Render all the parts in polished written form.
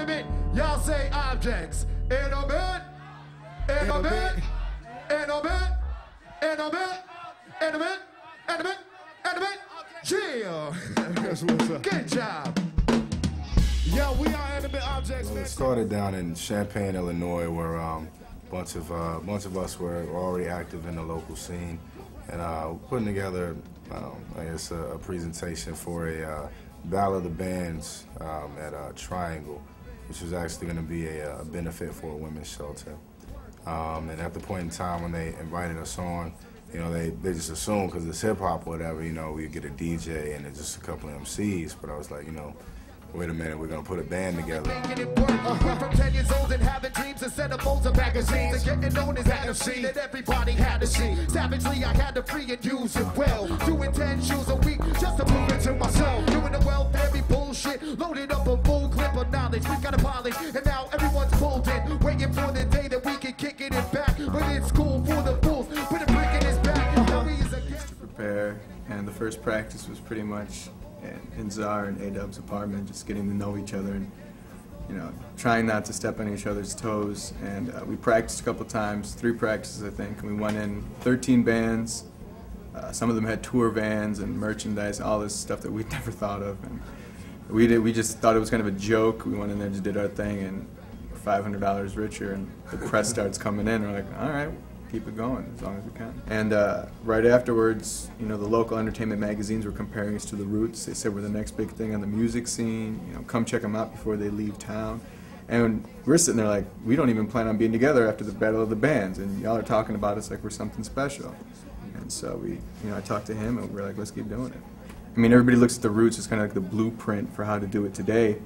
Animate, y'all say objects. Animate, animate, animate, animate, animate, animate, animate. Yeah. That's what's up. Good job. Yeah, we are Animate Objects. Well, it started down in Champaign, Illinois, where a bunch of us were already active in the local scene, and putting together, I guess, a presentation for a Battle of the Bands at Triangle, which was actually going to be a benefit for a women's shelter. And at the point in time when they invited us on, you know, they just assumed because it's hip hop or whatever, you know, we'd get a DJ and just a couple of MCs. But I was like, you know, wait a minute, we're gonna put a band together. From 10 years old and having dreams instead of folds of magazines and getting known as that MC that everybody had to see. Savagely, I had to free and use it well. Doing 10 shows a week just to prove it to myself. Doing the welfare bullshit, loaded up a full clip of knowledge. We got a polish, and now everyone's pulled in, waiting for the day that we can kick it back. But it's cool for the fools, put a brick in his back. To prepare, and the first practice was pretty much in Czar and A-Dub's apartment, just getting to know each other and, you know, trying not to step on each other's toes. And we practiced a couple times, 3 practices I think, and we went in 13 bands. Some of them had tour vans and merchandise, all this stuff that we'd never thought of. And we just thought it was kind of a joke. We went in there, just did our thing, and we're $500 richer, and the press starts coming in. We're like, all right, keep it going as long as we can. And right afterwards, you know, the local entertainment magazines were comparing us to the Roots. They said we're the next big thing on the music scene. You know, come check them out before they leave town. And we're sitting there like, we don't even plan on being together after the Battle of the Bands, and y'all are talking about us like we're something special. And so I talked to him, and we're like, let's keep doing it. I mean, everybody looks at the Roots as kind of like the blueprint for how to do it today.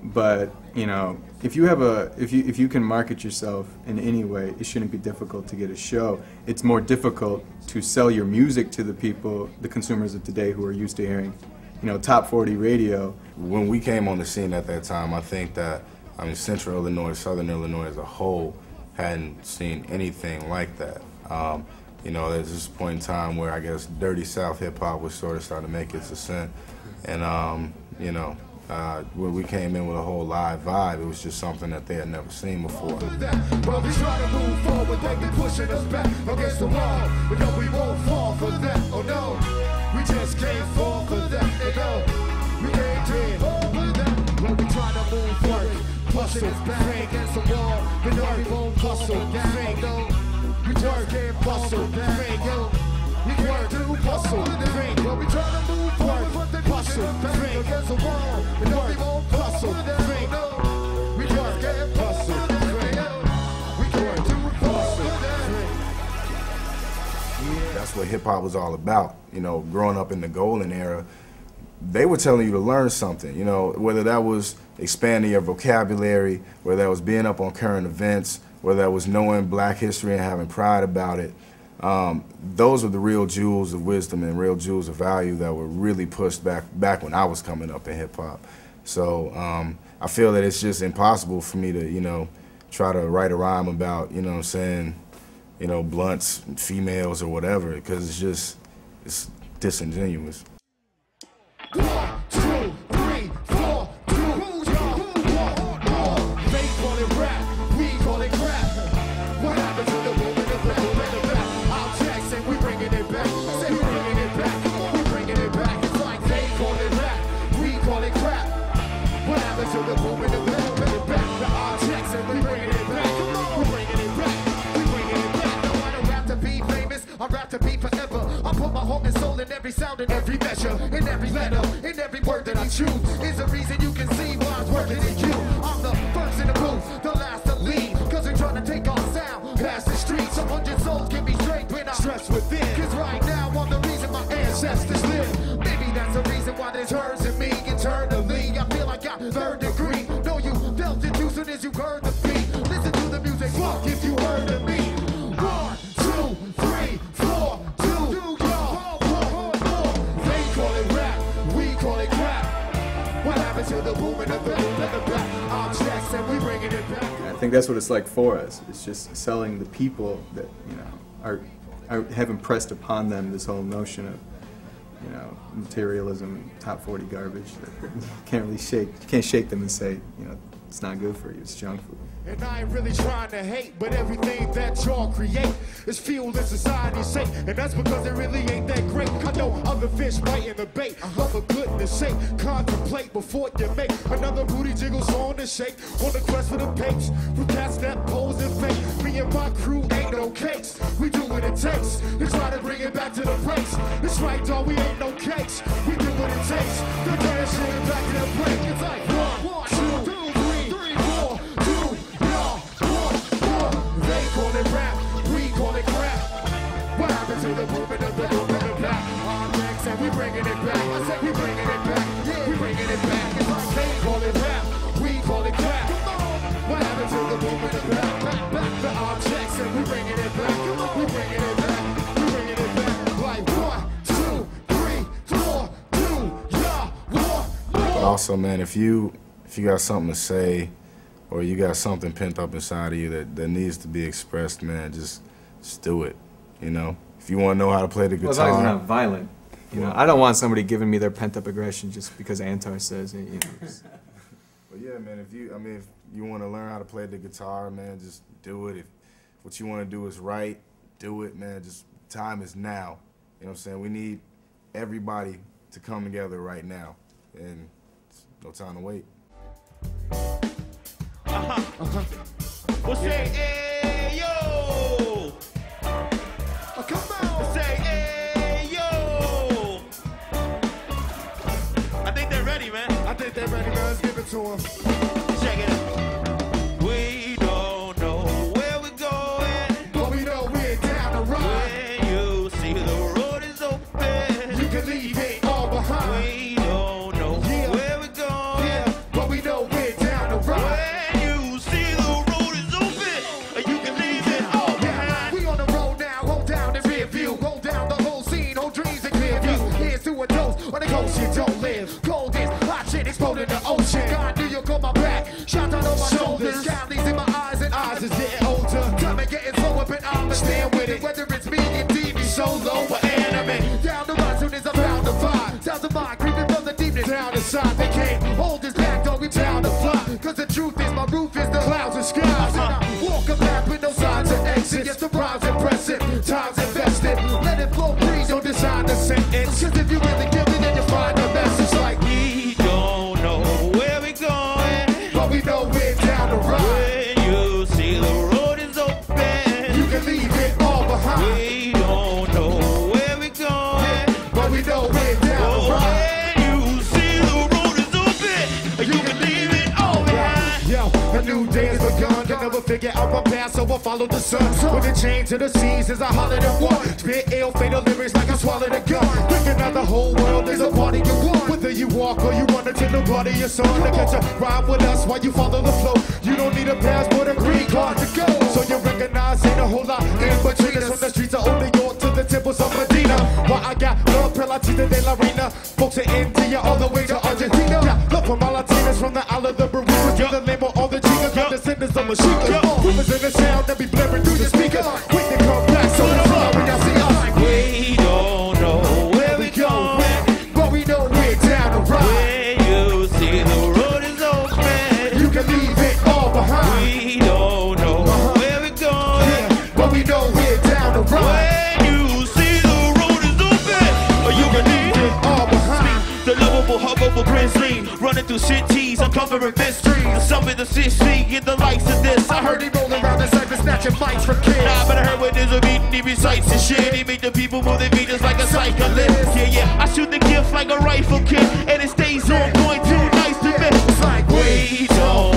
But, you know, if you can market yourself in any way, it shouldn't be difficult to get a show. It's more difficult to sell your music to the people, the consumers of today, who are used to hearing, you know, top 40 radio. When we came on the scene at that time, I think that, I mean, Central Illinois, Southern Illinois as a whole hadn't seen anything like that. You know, there's this point in time where I guess Dirty South hip-hop was sort of starting to make its ascent. And, you know, when we came in with a whole live vibe, it was just something that they had never seen before. Well, we try to move forward, they be pushing us back against the wall, but no, we won't fall for that. Oh no, we just can't fall for that. Hey, no, we can't fall for that. Well, we try to move forward, pushing us back against the wall, but no, we won't hustle down. No, we just can't hustle down. Yo, we work to hustle down. Well, we try to move forward, but they pushing us back against the wall. That's what hip-hop was all about. You know, growing up in the golden era, they were telling you to learn something, you know, whether that was expanding your vocabulary, whether that was being up on current events, whether that was knowing black history and having pride about it. Those were the real jewels of wisdom and real jewels of value that were really pushed back when I was coming up in hip-hop. So I feel that it's just impossible for me to, you know, try to write a rhyme about, you know what I'm saying, you know, blunts, females or whatever, because it's disingenuous. 1, 2, 3, 4, 2, 1. They call it rap, we call it crap. What happened to the movement of the rap? I'll Jackson, we bringing it back. Say we bringing it back, we bringing it back. It's like they call it rap, we call it crap. What happened to the movement of the rap? I'll Jackson, we bringing it back. We bringing it back, we bringing it back. No, I don't rap to be famous, I rap to be forever. I put my heart and soul in every sound, in every measure, in every letter, in every word that I choose. Is the reason you can see why I'm working in you. I'm the first in the booth, the last to leave, cause they're trying to take our sound past the streets. 100 souls can be straight when I stress within. Cause right now I'm the reason my ancestors live. Maybe that's the reason why there's hers in me eternally. I feel like I'm third degree. No, you felt it too soon as you heard the beat. Listen to the music, fuck if you heard of me. 1, 2, 3, 4, 2, 1. They call it rap, we call it crap. What happened to the movement of the back? I'm Jackson, we bringing it back. I think that's what it's like for us. It's just selling the people that, you know, have impressed upon them this whole notion of, you know, materialism and top 40 garbage that you can't really shake. You can't shake them and say, you know, it's not good for you. It's junk food. And I ain't really trying to hate, but everything that y'all create is fueled in society's sake, and that's because it really ain't that great. I know other fish biting the bait, but for goodness sake, contemplate before you make another booty jiggle song to shake. On the quest for the papes, from cats that pose and fake. Me and my crew ain't no cakes, we do what it takes to try to bring it back to the place. It's right, dog, we ain't no cakes, we do what it takes to turn that shit back to the break. It's like 1, 2, 3, 4, 2. They call it rap, we call it crap. What happened to the movement of the movement of black? Objects and we bringing it back. I said we bringing it back, yeah, we bringing it back. It's like they call it rap, we call it crap. What happened to the movement of black? Back the objects and we bringing it back. We bringing it back, we bringing it back. Like 1, 2, 3, 4, 2, yeah, 1. But also, man, if you got something to say, or you got something pent up inside of you that needs to be expressed, man, just do it, you know? If you want to know how to play the guitar... Well, as long as it's not violent. You know, I don't want somebody giving me their pent-up aggression just because Antar says it, you know. But yeah, man, if you want to learn how to play the guitar, man, just do it. If what you want to do is right, do it, man. Just time is now. You know what I'm saying? We need everybody to come together right now, and it's no time to wait. We'll say, hey, yo! Come on! Say, hey, yo! I think they're ready, man. I think they're ready, man. Let's give it to them. Check it out. We don't know where we're going, but we know we're down the road. When you see the road is open, you can leave it all behind. We don't know where we're going, yeah, but we know we're down the road. On the coast you don't live. Cold is hot shit exploding the ocean. God, New York on my back, shot down on my shoulders. Calories in my eyes and eyes is getting older. Time is getting slower, but I'ma stand with it. Whether it's me and TV, solo or anime. Down the run soon as I found the vibe. Sounds of mine creeping from the deepness down the side. They can't hold us back, dog, we down to fly. Cause the truth is my roof is the clouds and skies. And I walk a path with no signs of exit. Yes, the rhyme's impressive, time's invested. Let it flow, please don't decide the sentence. Cause if you really give it, then you find a message like we don't know where we're going, but we know we're down the road. When you see the road is open, you can leave it all behind. We don't know where we're going, but we know we're down the road. When you see the road is open, you can leave it all behind. Yo, a new day has begun. Can never figure out my path, so I follow the sun. With a chain to the seasons, I hollered at one. Spit ill, fatal lyrics like I swallowed a gun. Thinking that the whole world is a party you want. Whether you walk or you run into nobody, your son. To catch a ride with us while you follow the flow. You don't need a passport or green card to go. So you recognize ain't a whole lot in between us. From the streets of Old New York to the temples of Medina. While I got love, Pelatita de la Reina. Folks in India all the way to Argentina. Yeah, love from my Latinas from the Isle of the Bermudas. Give the label all the chicas, the descendants of Mashika. Rumors in the sound that be blaring through the speaker. Quick to come back, so it's all when y'all see us. We don't know where we going, but we know we're down the road. When you see the road is open, you can leave it all behind. We don't know where we're going, yeah, but we know we're down the road. When you see the road is open, you can leave it all behind. The lovable, huggable grizzly, running through cities, uncovering mysteries. The sum of the 6 feet, get the likes of this. I heard he rolling around the cypher, snatching mics from kids. Nah, but I heard when there's a beating, he recites and shit. He make the people move their feet just like a cyclist. Yeah, yeah, I shoot the gift like a rifle kid, and it stays on point, too nice to miss. It's like we don't